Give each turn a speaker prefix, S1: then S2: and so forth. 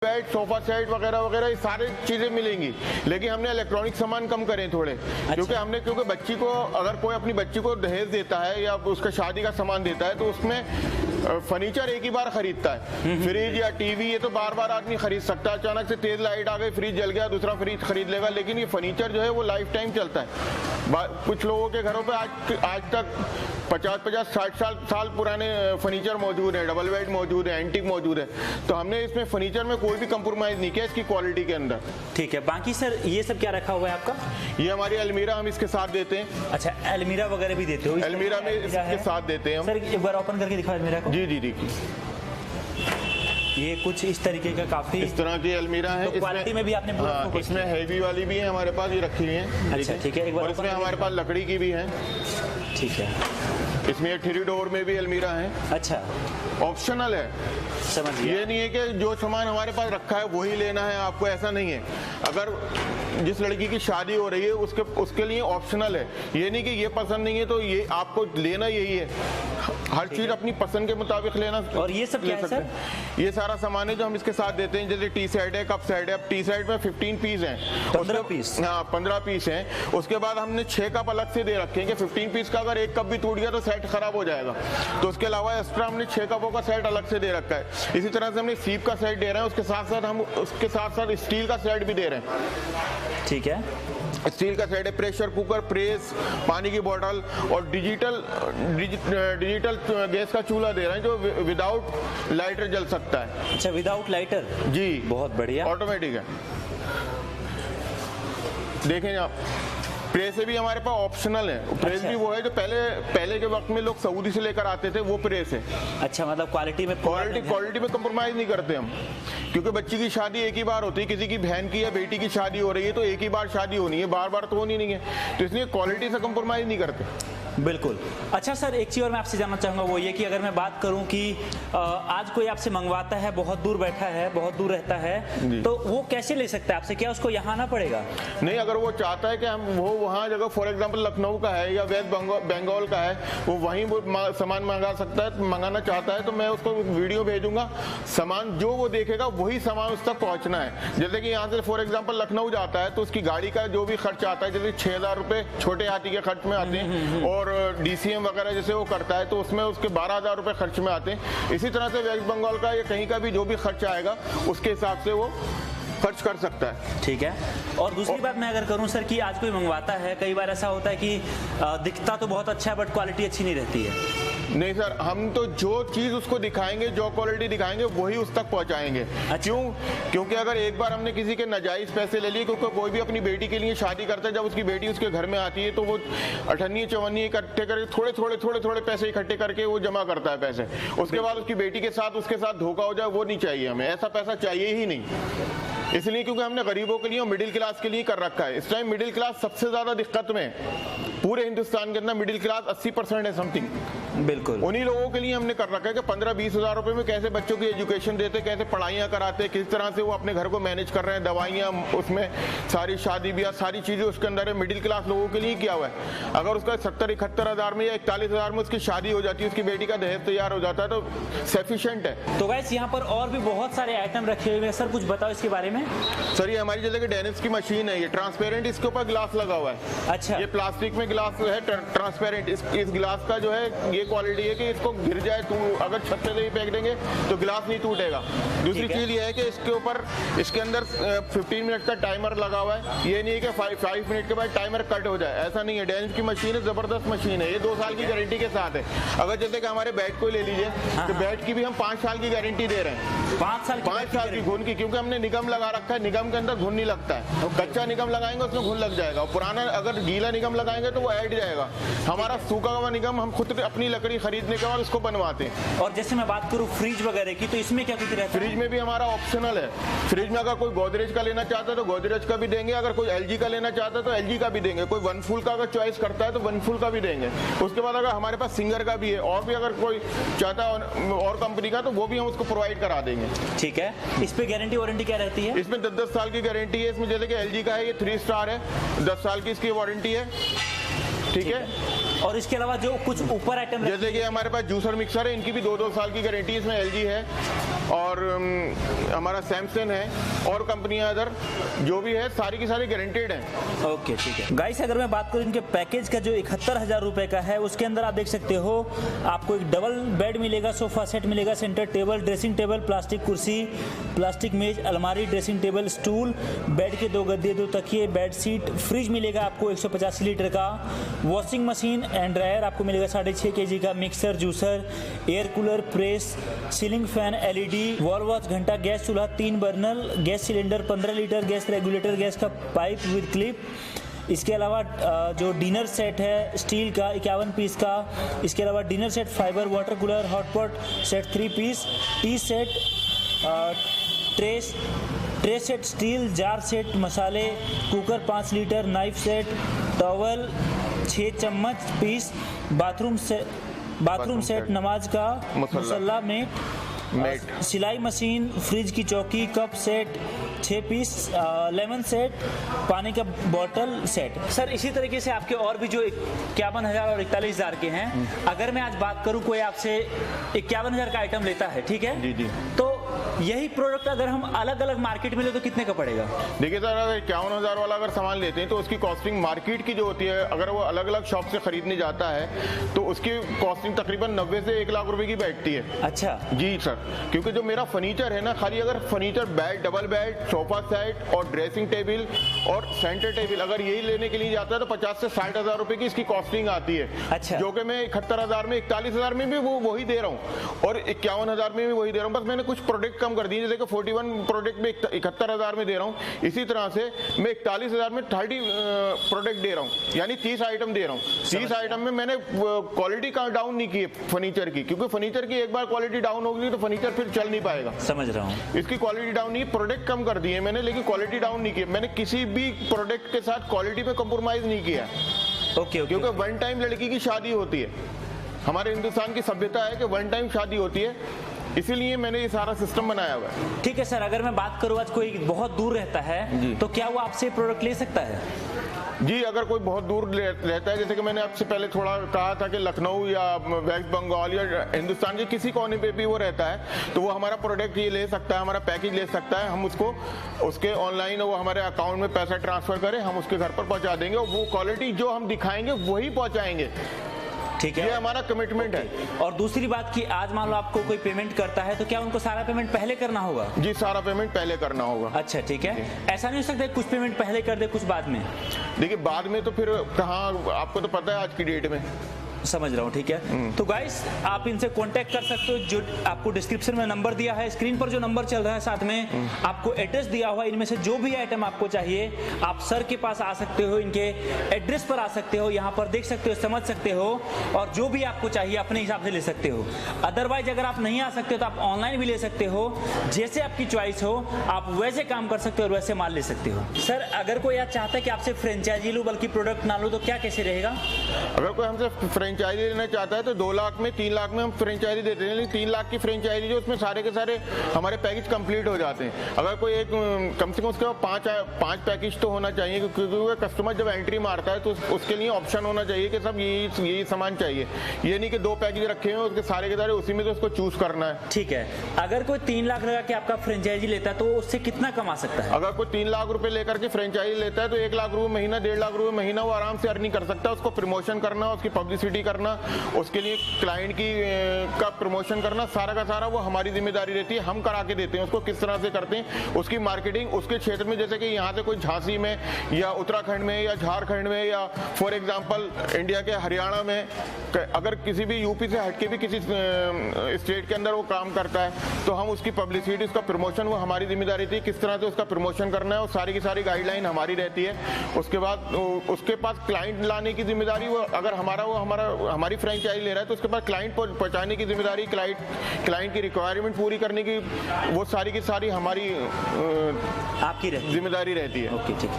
S1: Bed, sofa set वगैरह वगैरह ये सारी चीजें मिलेंगी, लेकिन हमने इलेक्ट्रॉनिक सामान कम करें थोड़े।
S2: अच्छा।
S1: क्योंकि बच्ची को, अगर कोई अपनी बच्ची को दहेज देता है या उसका शादी का सामान देता है तो उसमें फर्नीचर एक ही बार खरीदता है। फ्रिज या टीवी ये तो बार बार आदमी खरीद सकता है, अचानक से तेज लाइट आ गई, फ्रिज जल गया, दूसरा फ्रिज खरीद लेगा, लेकिन ये फर्नीचर जो है वो लाइफ टाइम चलता है। कुछ लोगों के घरों पे आज तक 50-60 साल पुराने फर्नीचर मौजूद है, डबल बेड मौजूद है, एंटीक मौजूद है। तो हमने इसमें फर्नीचर में कोई भी कंप्रोमाइज नहीं किया इसकी क्वालिटी के अंदर।
S2: ठीक है, बाकी सर ये सब क्या रखा हुआ है आपका?
S1: ये हमारी अलमीरा हम इसके साथ देते हैं।
S2: अच्छा, अलमीरा वगैरह भी देते हो?
S1: अलमीरा में इसके साथ देते हैं हम।
S2: सर एक बार ओपन करके दिखाओ अलमीरा को।
S1: जी जी जी,
S2: ये कुछ इस तरीके का काफी
S1: इस तरह की अलमीरा है।
S2: तो क्वालिटी में भी आपने पूरा
S1: इसमें हैवी वाली भी है हमारे पास, ये रखी हुई है।
S2: अच्छा ठीक है, एक बार
S1: और इसमें हमारे पास लकड़ी की भी है।
S2: ठीक है,
S1: इसमें 3 डोर में भी अलमीरा है।
S2: अच्छा,
S1: ऑप्शनल है,
S2: समझ गया।
S1: ये नहीं है कि जो सामान हमारे पास रखा है वही लेना है आपको, ऐसा नहीं है। अगर जिस लड़की की शादी हो रही है उसके लिए ऑप्शनल है, ये नहीं कि ये पसंद नहीं है तो ये आपको लेना यही है। हर चीज अपनी पसंद के मुताबिक लेना।
S2: और ये सब क्या है सर?
S1: ये सारा सामान है जो हम इसके साथ देते हैं, जैसे टी सेट है, कप सेट है। अब टी सेट में 15 पीस हैं,
S2: 15 पीस?
S1: हाँ 15 पीस हैं। उसके बाद हमने 6 कप अलग से दे रखे हैं कि 15 पीस का अगर एक कप भी टूट गया तो सेट खराब हो जाएगा, तो उसके अलावा एक्स्ट्रा हमने 6 कपों का सेट अलग से दे रखा है। इसी तरह से हमने सीप का सेट दे रहे हैं, उसके साथ साथ हम उसके साथ साथ स्टील का सेट भी दे रहे हैं।
S2: ठीक है,
S1: स्टील का सेट है, प्रेशर कुकर, प्रेस, पानी की बोतल और डिजिटल गैस का चूल्हा दे रहे हैं जो विदाउट लाइटर जल सकता है।
S2: अच्छा, विदाउट लाइटर?
S1: जी,
S2: बहुत बढ़िया,
S1: ऑटोमेटिक है। देखें आप, प्रेस भी हमारे पास ऑप्शनल है। प्रेस
S2: अच्छा।
S1: भी वो है जो पहले के वक्त में लोग सऊदी से लेकर आते थे, वो प्रेस है।
S2: अच्छा, मतलब क्वालिटी में
S1: क्वालिटी में कंप्रोमाइज नहीं करते हम, क्योंकि बच्ची की शादी एक ही बार होती है। किसी की बहन की या बेटी की शादी हो रही है तो एक ही बार शादी होनी है, बार बार तो होनी नहीं है, तो इसलिए क्वालिटी से कंप्रोमाइज नहीं करते।
S2: बिल्कुल। अच्छा सर, एक चीज़ और मैं आपसे जानना चाहूँगा, वो ये कि अगर मैं बात करूँ कि आज कोई आपसे मंगवाता है, बहुत दूर बैठा है, बहुत दूर रहता है, तो वो कैसे ले सकता है आपसे? क्या उसको यहाँ आना पड़ेगा?
S1: नहीं, अगर वो चाहता है कि हम वो वहाँ जगह, फॉर एग्जांपल लखनऊ का है या वेस्ट बंगाल का है, वो वहीं वो सामान मंगा सकता है। मंगाना चाहता है तो मैं उसको वीडियो भेजूंगा, सामान जो वो देखेगा वही सामान उस तक पहुँचना है। जैसे कि यहाँ से फॉर एग्जाम्पल लखनऊ जाता है तो उसकी गाड़ी का जो भी खर्च आता है, जैसे 6000 रुपये छोटे हाथी के खर्च में आते हैं, और DCM वगैरह जैसे वो करता है तो उसमें उसके 12000 रुपये खर्च में आते हैं। इसी तरह से वेस्ट बंगाल का या कहीं का भी जो भी खर्च आएगा उसके हिसाब से वो खर्च कर सकता है।
S2: ठीक है। और दूसरी बात मैं अगर करूं सर कि आज कोई मंगवाता है, कई बार ऐसा होता है कि दिखता तो बहुत अच्छा है बट क्वालिटी अच्छी नहीं रहती है।
S1: नहीं सर, हम तो जो चीज उसको दिखाएंगे, जो क्वालिटी दिखाएंगे वही उस तक पहुंचाएंगे।
S2: अच्छा।
S1: क्योंकि अगर एक बार हमने किसी के नाजायज पैसे ले लिए, क्योंकि कोई भी अपनी बेटी के लिए शादी करता है, जब उसकी बेटी उसके घर में आती है तो वो 98-54 इकट्ठे करके थोड़े पैसे इकट्ठे करके वो जमा करता है पैसे। उसके बाद उसकी बेटी के साथ उसके साथ धोखा हो जाए, वो नहीं चाहिए हमें, ऐसा पैसा चाहिए ही नहीं। इसलिए क्योंकि हमने गरीबों के लिए और मिडिल क्लास के लिए कर रखा है। इस टाइम मिडिल क्लास सबसे ज्यादा दिक्कत में है। पूरे हिंदुस्तान के अंदर मिडिल क्लास 80% है समथिंग।
S2: बिल्कुल,
S1: उन्हीं लोगों के लिए हमने कर रखा है कि 15-20 हज़ार रुपए में कैसे बच्चों की एजुकेशन देते, कैसे पढ़ाइयाँ कराते, किस तरह से वो अपने घर को मैनेज कर रहे हैं, दवाइयाँ, उसमें सारी शादी ब्याह सारी चीजें उसके अंदर है। मिडिल क्लास लोगों के लिए किया हुआ है। अगर उसका 70-71 हज़ार में या 41 हज़ार में उसकी शादी हो जाती है, उसकी बेटी का दहेज तैयार हो जाता है, तो सफिशिएंट है।
S2: तो गाइस यहाँ पर और भी बहुत सारे आइटम रखे हुए हैं सर, कुछ बताओ इसके बारे में।
S1: सर ये हमारी जैसे कि डेनिस की मशीन है, ये ट्रांसपेरेंट, इसके ऊपर ग्लास लगा हुआ है।
S2: अच्छा,
S1: ये प्लास्टिक में ग्लास है ट्रांसपेरेंट। इस ग्लास का जो है ये क्वालिटी है कि इसको गिर जाए तो अगर छत से ही फेंक देंगे तो ग्लास नहीं टूटेगा। दूसरी चीज ये है कि इसके ऊपर, इसके अंदर 15 मिनट का टाइमर लगा हुआ है। ये नहीं है कि 5 मिनट के बाद टाइमर कट हो जाए, ऐसा नहीं है। डेनिस की मशीन है, जबरदस्त मशीन है। ये 2 साल की गारंटी के साथ है। अगर जैसे कि हमारे बैट को ले लीजिए तो बैट की भी हम 5 साल की गारंटी दे रहे हैं।
S2: 5 साल
S1: की घुन की, क्योंकि हमने निगम लगा रखा है। निगम के अंदर घुन नहीं लगता है। कच्चा निगम लगाएंगे उसमें घुन लग जाएगा, पुराना अगर गीला निगम लगाएंगे तो वो ऐड जाएगा। हमारा सूखा हुआ निगम हम खुद अपनी लकड़ी खरीदने के बाद उसको बनवाते हैं।
S2: और जैसे मैं बात करूं फ्रिज वगैरह की, तो इसमें क्या कुछ रहता है?
S1: फ्रिज में भी हमारा ऑप्शनल है। फ्रिज में अगर कोई गोदरेज का लेना चाहता है तो गोदरेज का भी देंगे, अगर कोई LG का लेना चाहता है तो LG का भी देंगे, कोई वनफुल का अगर चॉइस करता है तो वनफुल का भी देंगे। उसके बाद अगर हमारे पास सिंगर का भी है, और भी अगर कोई चाहता है और कंपनी का, तो वो भी हम उसको प्रोवाइड करा देंगे।
S2: ठीक है। इस पे गारंटी वारंटी क्या रहती है?
S1: इसमें 10 साल की गारंटी है। इसमें जैसे कि LG का है, ये 3 स्टार है, 10 साल की इसकी वारंटी है। ठीक है।
S2: और इसके अलावा जो कुछ ऊपर आइटम
S1: जैसे कि हमारे पास जूसर मिक्सर है, इनकी भी 2-2 साल की गारंटी, इसमें LG है और हमारा सैमसंग है और कंपनियां अदर जो भी है सारी की सारी गारंटेड हैं।
S2: ओके ठीक है गाइस, अगर मैं बात करूं इनके पैकेज का जो 71,000 रुपए का है, उसके अंदर आप देख सकते हो आपको एक डबल बेड मिलेगा, सोफा सेट मिलेगा, centre table, dressing table, plastic कुर्सी, प्लास्टिक मेज, अलमारी, ड्रेसिंग टेबल, स्टूल, बेड के 2 गद्दे, 2 तकिए, बेड शीट, फ्रिज मिलेगा आपको 185 लीटर का, वॉशिंग मशीन एंड ड्रायर आपको मिलेगा 6.5 kg का, mixer, juicer, air cooler, press, ceiling fan, LED, wall watch, घंटा, गैस चूल्हा, 3 burner, gas cylinder, 15 litre gas regulator, gas का पाइप विद क्लिप। इसके अलावा जो डिनर सेट है स्टील का 51 पीस का, इसके अलावा dinner set fibre, water cooler, hotpot set 3 piece, tea set, tray set steel, jar set, मसाले, cooker 5 litre, knife set, towel 6 चम्मच पीस, बाथरूम सेट, नमाज का मुसल्ला मेट, सिलाई मशीन, फ्रिज की चौकी, cup set 6 piece, lemon set, पानी का बोतल सेट। सर इसी तरीके से आपके और भी जो 51,000 और 41,000 के हैं, अगर मैं आज बात करूं कोई आपसे 51,000 का आइटम लेता है, ठीक है
S1: जी,
S2: तो यही प्रोडक्ट अगर हम अलग अलग मार्केट में ले तो कितने का पड़ेगा?
S1: देखिए सर, अगर 51,000 वाला अगर सामान लेते हैं तो उसकी कॉस्टिंग मार्केट की जो होती है, अगर वो अलग अलग शॉप से खरीदने जाता है तो उसकी कॉस्टिंग तकरीबन 90 से 1 लाख रुपए की बैठती है।
S2: अच्छा
S1: जी सर, क्योंकि जो मेरा फर्नीचर है ना, खाली अगर furniture bed, double bed, sofa set और ड्रेसिंग टेबल और सेंटर टेबल अगर यही लेने के लिए जाता है तो 50 से 60,000 रुपए की इसकी कॉस्टिंग आती है।
S2: अच्छा।
S1: जो कि मैं 71,000 में, 41,000 में भी वही दे रहा हूँ और 51,000 में भी वही दे रहा हूँ। बस मैंने कुछ प्रोडक्ट कम कर दिए, जैसे कि 41 प्रोडक्ट में 71,000 में दे रहा हूँ, इसी तरह से मैं 41,000 में 30 प्रोडक्ट दे रहा हूँ, यानी 30 आइटम दे रहा हूँ। 30 आइटम में मैंने क्वालिटी डाउन नहीं की है फर्नीचर की, क्योंकि फर्नीचर की एक बार क्वालिटी डाउन होगी तो फर्नीचर फिर चल नहीं पाएगा।
S2: समझ रहा हूँ।
S1: इसकी क्वालिटी डाउन नहीं, प्रोडक्ट कम कर दिए मैंने, लेकिन क्वालिटी डाउन नहीं की। मैंने किसी भी प्रोडक्ट के साथ क्वालिटी पे कॉम्प्रोमाइज नहीं किया।
S2: ओके,
S1: क्योंकि वन टाइम लड़की की शादी होती है, हमारे हिंदुस्तान की सभ्यता है कि वन टाइम शादी होती है, इसीलिए मैंने ये सारा सिस्टम बनाया हुआ है।
S2: ठीक है सर, अगर मैं बात करूँ आज कोई बहुत दूर रहता है तो क्या वो आपसे प्रोडक्ट ले सकता है?
S1: जी, अगर कोई बहुत दूर रहता है, जैसे कि मैंने आपसे पहले थोड़ा कहा था कि लखनऊ या वेस्ट बंगाल या हिंदुस्तान के किसी कोने पे भी वो रहता है तो वो हमारा प्रोडक्ट ये ले सकता है, हमारा पैकेज ले सकता है। हम उसको उसके ऑनलाइन वो हमारे अकाउंट में पैसा ट्रांसफर करें, हम उसके घर पर पहुंचा देंगे और वो क्वालिटी जो हम दिखाएंगे वही पहुंचाएंगे।
S2: ठीक है,
S1: ये हमारा कमिटमेंट है।
S2: और दूसरी बात कि आज मान लो आपको कोई पेमेंट करता है तो क्या उनको सारा पेमेंट पहले करना होगा?
S1: जी, सारा पेमेंट पहले करना होगा।
S2: अच्छा ठीक है, ऐसा नहीं हो सकता कुछ पेमेंट पहले कर दे कुछ बाद में?
S1: देखिए, बाद में तो फिर कहाँ, आपको तो पता है आज की डेट में।
S2: समझ रहा हूँ, ठीक है। तो गाइस आप इनसे कांटेक्ट कर सकते हो, जो आपको डिस्क्रिप्शन में नंबर दिया है, स्क्रीन पर जो नंबर चल रहा है, साथ में आपको एड्रेस दिया हुआ है। इनमें से जो भी आइटम आपको चाहिए आप सर के पास आ सकते हो, इनके एड्रेस पर आ सकते हो, यहाँ पर देख सकते हो, समझ सकते हो और जो भी आपको चाहिए अपने हिसाब से ले सकते हो। अदरवाइज अगर आप नहीं आ सकते तो आप ऑनलाइन भी ले सकते हो, जैसे आपकी चॉइस हो आप वैसे काम कर सकते हो और वैसे माल ले सकते हो। सर अगर कोई आज चाहता है कि आपसे फ्रेंचाइजी लो बल्कि प्रोडक्ट ना लो तो क्या कैसे रहेगा?
S1: अगर कोई हमसे फ्रेंचाइजी लेना चाहता है तो 2 लाख में, 3 लाख में हम फ्रेंचाइजी देते हैं, लेकिन 3 लाख की फ्रेंचाइजी जो उसमें सारे के सारे हमारे पैकेज कंप्लीट हो जाते हैं। अगर कोई एक कम से कम उसके 5 पैकेज तो होना चाहिए, क्योंकि कस्टमर जब एंट्री मारता है तो उसके लिए ऑप्शन होना चाहिए कि सब यही सामान चाहिए। ये नहीं कि 2 पैकेज रखे हैं उसके सारे के सारे उसी में से उसको चूज करना है।
S2: ठीक है, अगर कोई 3 लाख लगा के आपका फ्रेंचाइजी लेता है तो उससे कितना कमा सकता है?
S1: अगर कोई 3 लाख रुपए लेकर के फ्रेंचाइजी लेता है तो 1 लाख रुपए महीना, 1.5 लाख रुपए महीना वो आराम से अर्निंग कर सकता है। उसको प्रमोशन करना, उसकी पब्लिसिटी करना, उसके लिए क्लाइंट की का प्रमोशन करना, सारा का सारा वो हमारी जिम्मेदारी रहती है। हम करा के देते हैं उसको। किस तरह से करते हैं उसकी मार्केटिंग उसके क्षेत्र में, जैसे कि यहाँ से कोई झांसी में या उत्तराखंड में या झारखंड में या फॉर एग्जांपल इंडिया के हरियाणा में, अगर किसी भी यूपी से हटके भी किसी स्टेट के अंदर वो काम करता है तो हम उसकी पब्लिसिटी, उसका प्रमोशन वो हमारी जिम्मेदारी थी। किस तरह से उसका प्रमोशन करना है वो सारी की सारी गाइडलाइन हमारी रहती है। उसके बाद उसके पास क्लाइंट लाने की जिम्मेदारी वो, अगर हमारी फ्रेंचाइजी ले रहा है तो उसके पास क्लाइंट पहुंचाने की जिम्मेदारी, क्लाइंट की रिक्वायरमेंट पूरी करने की, वो सारी की सारी हमारी
S2: आपकी
S1: जिम्मेदारी रहती है।
S2: ओके ठीक है।